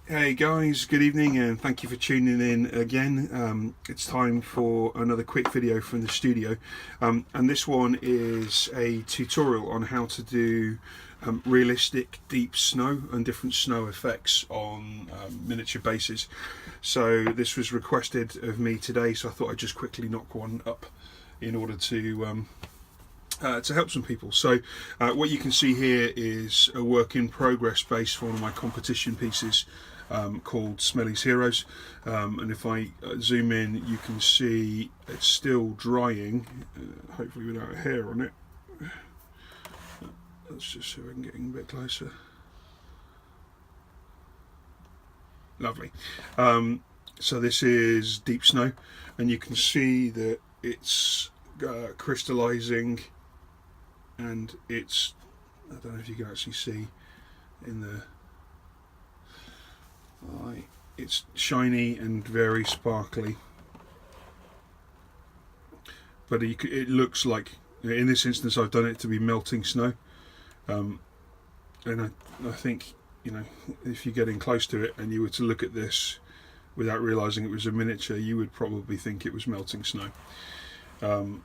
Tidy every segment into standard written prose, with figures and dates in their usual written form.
Hey guys, good evening and thank you for tuning in again. It's time for another quick video from the studio, and this one is a tutorial on how to do realistic deep snow and different snow effects on miniature bases. So this was requested of me today, so I thought I'd just quickly knock one up in order to help some people. So what you can see here is a work in progress base for one of my competition pieces called Smelly's Heroes, and if I zoom in you can see it's still drying, hopefully without hair on it. Let's just see if I can get in a bit closer. Lovely. So this is deep snow and you can see that it's crystallizing, and it's, I don't know if you can actually see in the light, it's shiny and very sparkly, but it looks like, in this instance I've done it to be melting snow, and I think, you know, if you're getting close to it and you were to look at this without realizing it was a miniature, you would probably think it was melting snow. And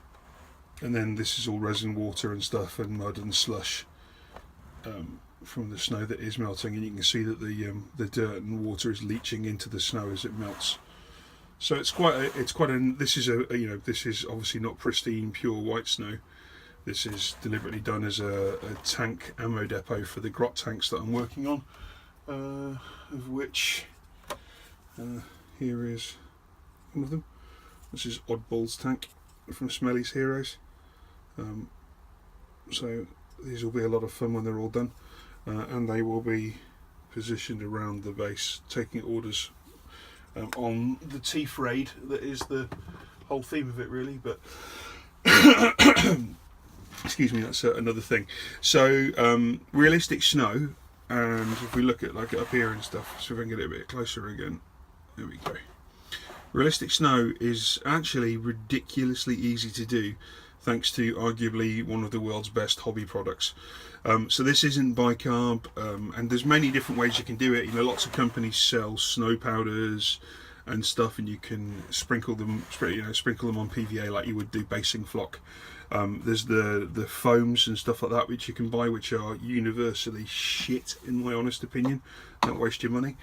then this is all resin water and stuff and mud and slush from the snow that is melting, and you can see that the dirt and water is leaching into the snow as it melts. So this is obviously not pristine pure white snow. This is deliberately done as a tank ammo depot for the Grot tanks that I'm working on, of which here is one of them. This is Oddball's tank from Smelly's Heroes. So these will be a lot of fun when they're all done, and they will be positioned around the base taking orders on the Teeth Raid. That is the whole theme of it really, but excuse me, that's another thing. So realistic snow, and if we look at like up here and stuff, so if I can get it a bit closer again, there we go. Realistic snow is actually ridiculously easy to do, thanks to arguably one of the world's best hobby products. So this isn't bicarb, and there's many different ways you can do it. You know, lots of companies sell snow powders and stuff, and you can sprinkle them on PVA like you would do basing flock. There's the foams and stuff like that which you can buy, which are universally shit in my honest opinion. Don't waste your money.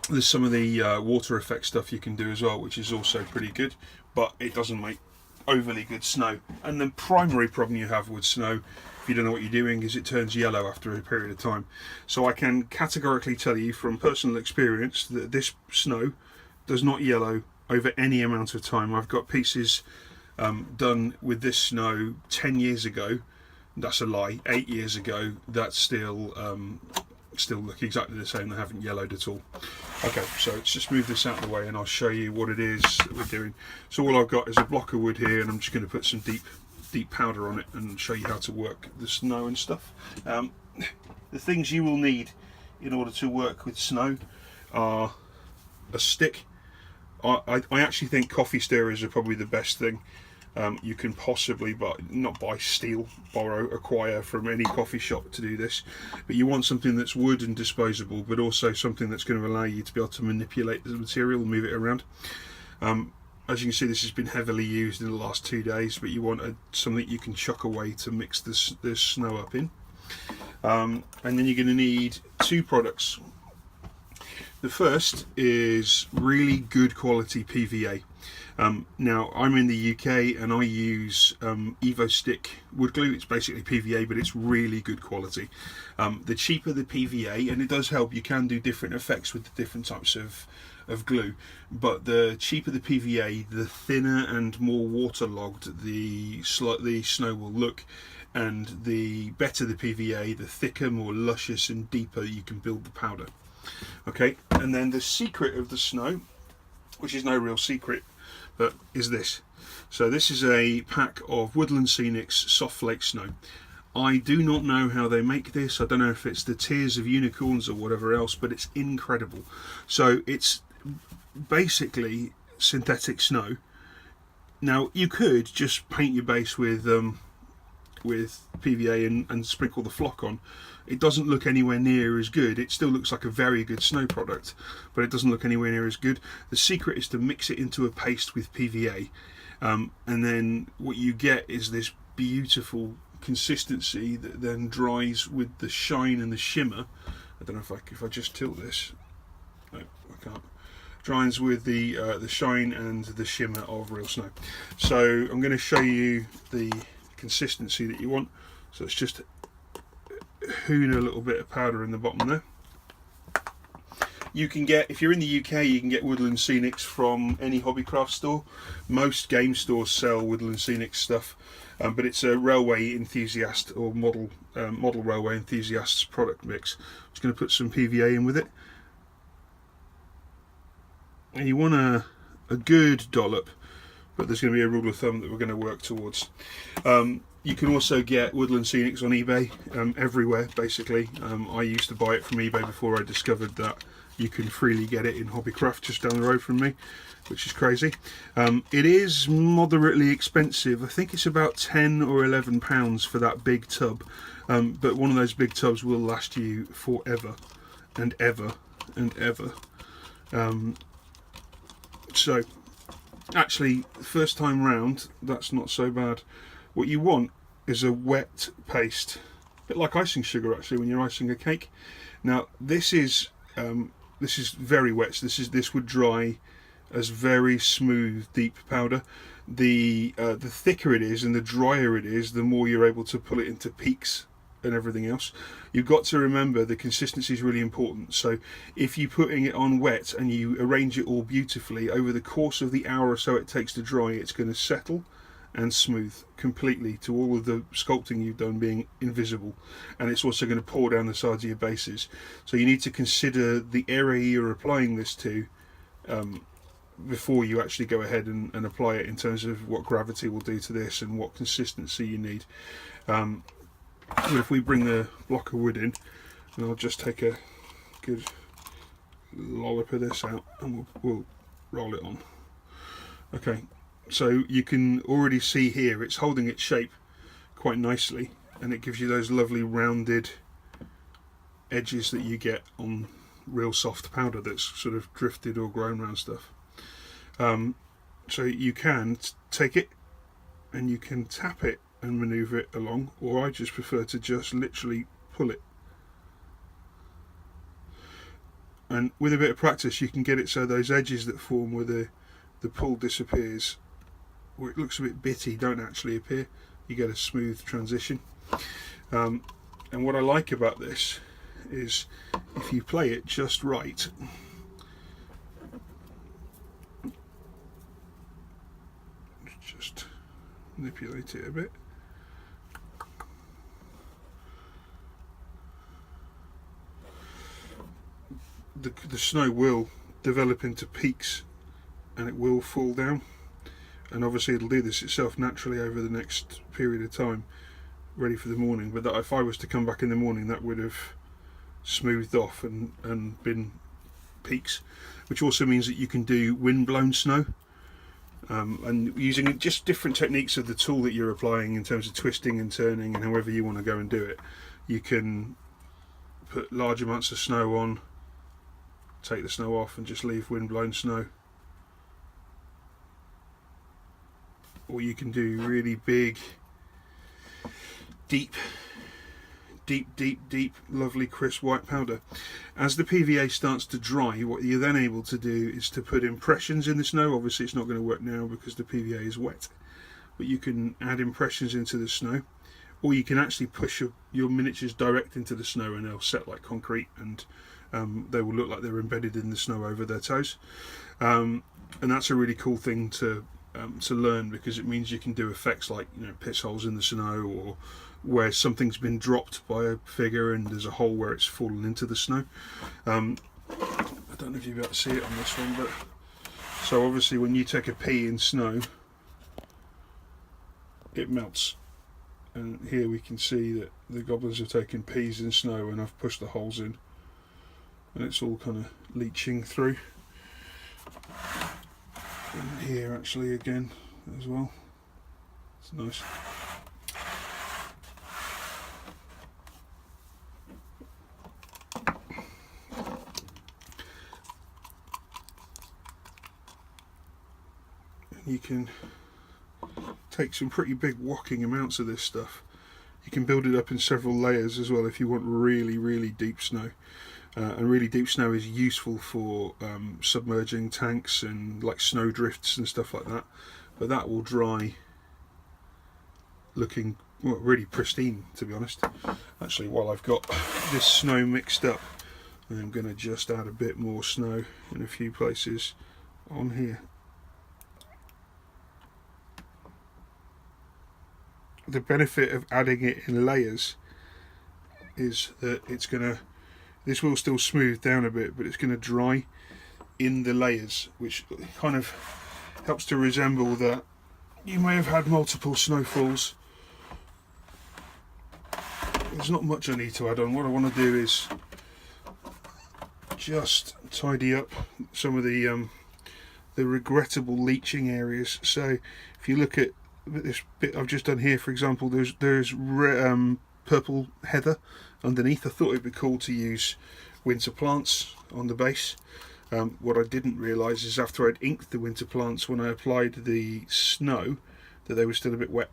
There's some of the water effect stuff you can do as well, which is also pretty good, but it doesn't make overly good snow. And the primary problem you have with snow, if you don't know what you're doing, is it turns yellow after a period of time. So I can categorically tell you from personal experience that this snow does not yellow over any amount of time. I've got pieces done with this snow 10 years ago. That's a lie. 8 years ago, that's still look exactly the same. They haven't yellowed at all. Okay, so let's just move this out of the way and I'll show you what it is that we're doing. So all I've got is a block of wood here, and I'm just going to put some deep powder on it and show you how to work the snow and stuff. The things you will need in order to work with snow are a stick. I actually think coffee stirrers are probably the best thing you can possibly acquire from any coffee shop to do this. But you want something that's wood and disposable, but also something that's going to allow you to be able to manipulate the material and move it around. As you can see, this has been heavily used in the last 2 days, but you want something you can chuck away to mix this snow up in. And then you're going to need two products. The first is really good quality PVA. Now I'm in the UK and I use EvoStick wood glue. It's basically PVA, but it's really good quality. The cheaper the PVA, and it does help, you can do different effects with the different types of glue, but the cheaper the PVA, the thinner and more waterlogged the snow will look, and the better the PVA, the thicker, more luscious and deeper you can build the powder. Okay, and then the secret of the snow, which is no real secret, but is this. So this is a pack of Woodland Scenics Soft Flake Snow. I do not know how they make this. I don't know if it's the tears of unicorns or whatever else, but it's incredible. So it's basically synthetic snow. Now you could just paint your base with with PVA and sprinkle the flock on, it doesn't look anywhere near as good. It still looks like a very good snow product, but it doesn't look anywhere near as good. The secret is to mix it into a paste with PVA, and then what you get is this beautiful consistency that then dries with the shine and the shimmer. I don't know if I just tilt this. No, I can't. Dries with the shine and the shimmer of real snow. So I'm going to show you the consistency that you want. So it's just hoon a little bit of powder in the bottom there. You can get, if you're in the UK, you can get Woodland Scenics from any hobbycraft store. Most game stores sell Woodland Scenics stuff, but it's a railway enthusiast or model railway enthusiast's product mix. I'm just going to put some PVA in with it. And you want a good dollop, but there's going to be a rule of thumb that we're going to work towards. You can also get Woodland Scenics on eBay, everywhere basically. I used to buy it from eBay before I discovered that you can freely get it in Hobbycraft just down the road from me, which is crazy. It is moderately expensive. I think it's about £10 or £11 for that big tub, but one of those big tubs will last you forever and ever and ever. So actually, first time round, that's not so bad. What you want is a wet paste, a bit like icing sugar actually when you're icing a cake. Now this is very wet, so this would dry as very smooth deep powder. The thicker it is and the drier it is, the more you're able to pull it into peaks and everything else. You've got to remember the consistency is really important. So if you're putting it on wet and you arrange it all beautifully, over the course of the hour or so it takes to dry, it's going to settle and smooth completely to all of the sculpting you've done being invisible, and it's also going to pour down the sides of your bases. So you need to consider the area you're applying this to before you actually go ahead and apply it, in terms of what gravity will do to this and what consistency you need. But if we bring the block of wood in, and I'll just take a good lollop of this out and we'll roll it on. Okay, so you can already see here it's holding its shape quite nicely, and it gives you those lovely rounded edges that you get on real soft powder that's sort of drifted or grown around stuff. So you can take it and you can tap it and maneuver it along, or I just prefer to just literally pull it. And with a bit of practice you can get it so those edges that form where the pull disappears, or it looks a bit bitty, don't actually appear. You get a smooth transition. And what I like about this is if you play it just right, just manipulate it a bit. The snow will develop into peaks and it will fall down, and obviously it'll do this itself naturally over the next period of time, ready for the morning. But that if I was to come back in the morning, that would have smoothed off and been peaks, which also means that you can do wind-blown snow, and using just different techniques of the tool that you're applying in terms of twisting and turning and however you want to go and do it. You can put large amounts of snow on, take the snow off and just leave wind-blown snow, or you can do really big, deep, lovely crisp white powder. As the PVA starts to dry, what you're then able to do is to put impressions in the snow. Obviously it's not going to work now because the PVA is wet, but you can add impressions into the snow, or you can actually push your miniatures direct into the snow and they'll set like concrete, and they will look like they're embedded in the snow over their toes. And that's a really cool thing to learn, because it means you can do effects like, you know, piss holes in the snow, or where something's been dropped by a figure and there's a hole where it's fallen into the snow. I don't know if you'll be able to see it on this one, but so obviously when you take a pea in snow, it melts, and here we can see that the goblins have taken peas in snow and I've pushed the holes in, and it's all kind of leaching through. And here actually again as well, it's nice. you can take some pretty big whacking amounts of this stuff. You can build it up in several layers as well if you want really deep snow. And really deep snow is useful for submerging tanks and like snow drifts and stuff like that. But that will dry looking, well, really pristine, to be honest. Actually, while I've got this snow mixed up, I'm going to just add a bit more snow in a few places on here. The benefit of adding it in layers is that this will still smooth down a bit, but it's going to dry in the layers, which kind of helps to resemble that you may have had multiple snowfalls. There's not much I need to add on. What I want to do is just tidy up some of the regrettable leaching areas. So if you look at this bit I've just done here, for example, there's purple heather underneath. I thought it'd be cool to use winter plants on the base. What I didn't realise is after I'd inked the winter plants, when I applied the snow, that they were still a bit wet,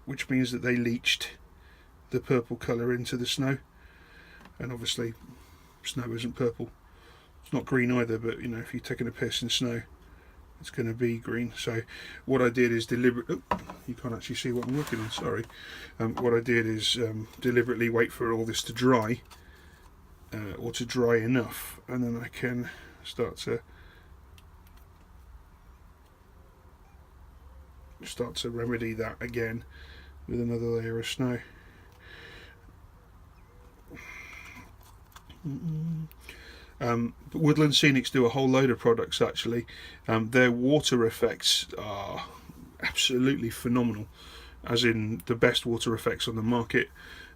which means that they leached the purple colour into the snow. And obviously snow isn't purple, it's not green either, but you know, if you're taking a piss in snow, it's going to be green. So what I did is deliberately, you can't actually see what I'm working on, sorry. What I did is deliberately wait for all this to dry, or to dry enough, and then I can start to remedy that again with another layer of snow. But Woodland Scenics do a whole load of products actually. Their water effects are absolutely phenomenal, as in the best water effects on the market.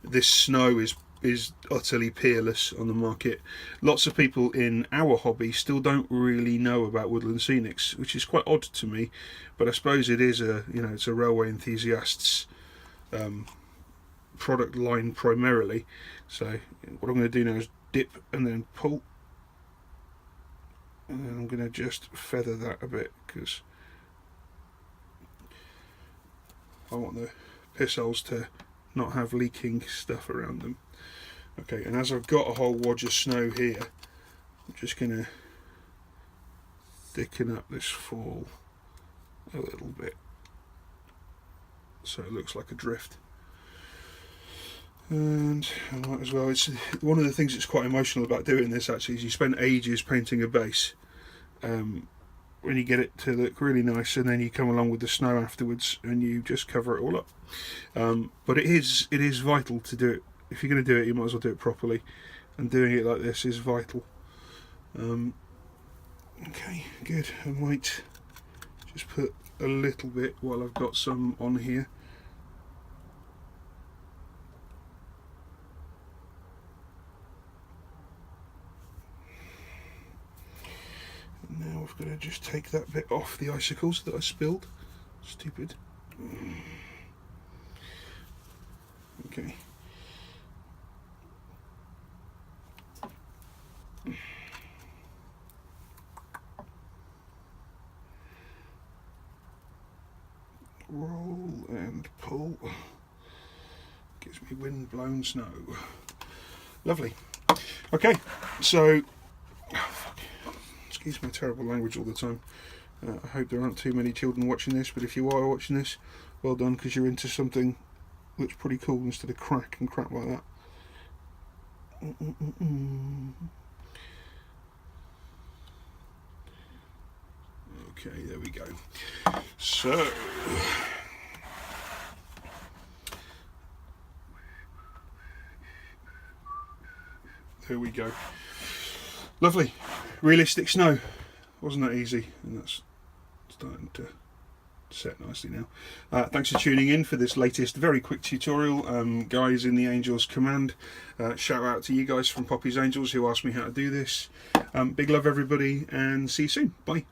This snow is utterly peerless on the market. Lots of people in our hobby still don't really know about Woodland Scenics, which is quite odd to me, but I suppose it is it's a railway enthusiasts product line primarily. So what I'm going to do now is dip and then pull, and then I'm going to just feather that a bit because I want the piss holes to not have leaking stuff around them. Okay, and as I've got a whole wodge of snow here, I'm just going to thicken up this fall a little bit so it looks like a drift. And I might as well, it's one of the things that's quite emotional about doing this actually, is you spend ages painting a base when you get it to look really nice, and then you come along with the snow afterwards and you just cover it all up. But it is vital to do it. If you're going to do it, you might as well do it properly, and doing it like this is vital. Okay, good. I might just put a little bit while I've got some on here. Now I've got to just take that bit off the icicles that I spilled. Stupid. Okay. Roll and pull. Gives me wind-blown snow. Lovely. Okay, so excuse my terrible language all the time. I hope there aren't too many children watching this, but if you are watching this, well done, because you're into something that's pretty cool instead of crack and crap like that. Okay, there we go. So there we go. Lovely. Realistic snow. Wasn't that easy? And that's starting to set nicely now. Thanks for tuning in for this latest very quick tutorial. Guys in the Angels Command, shout out to you guys from Poppy's Angels who asked me how to do this. Big love everybody, and see you soon. Bye.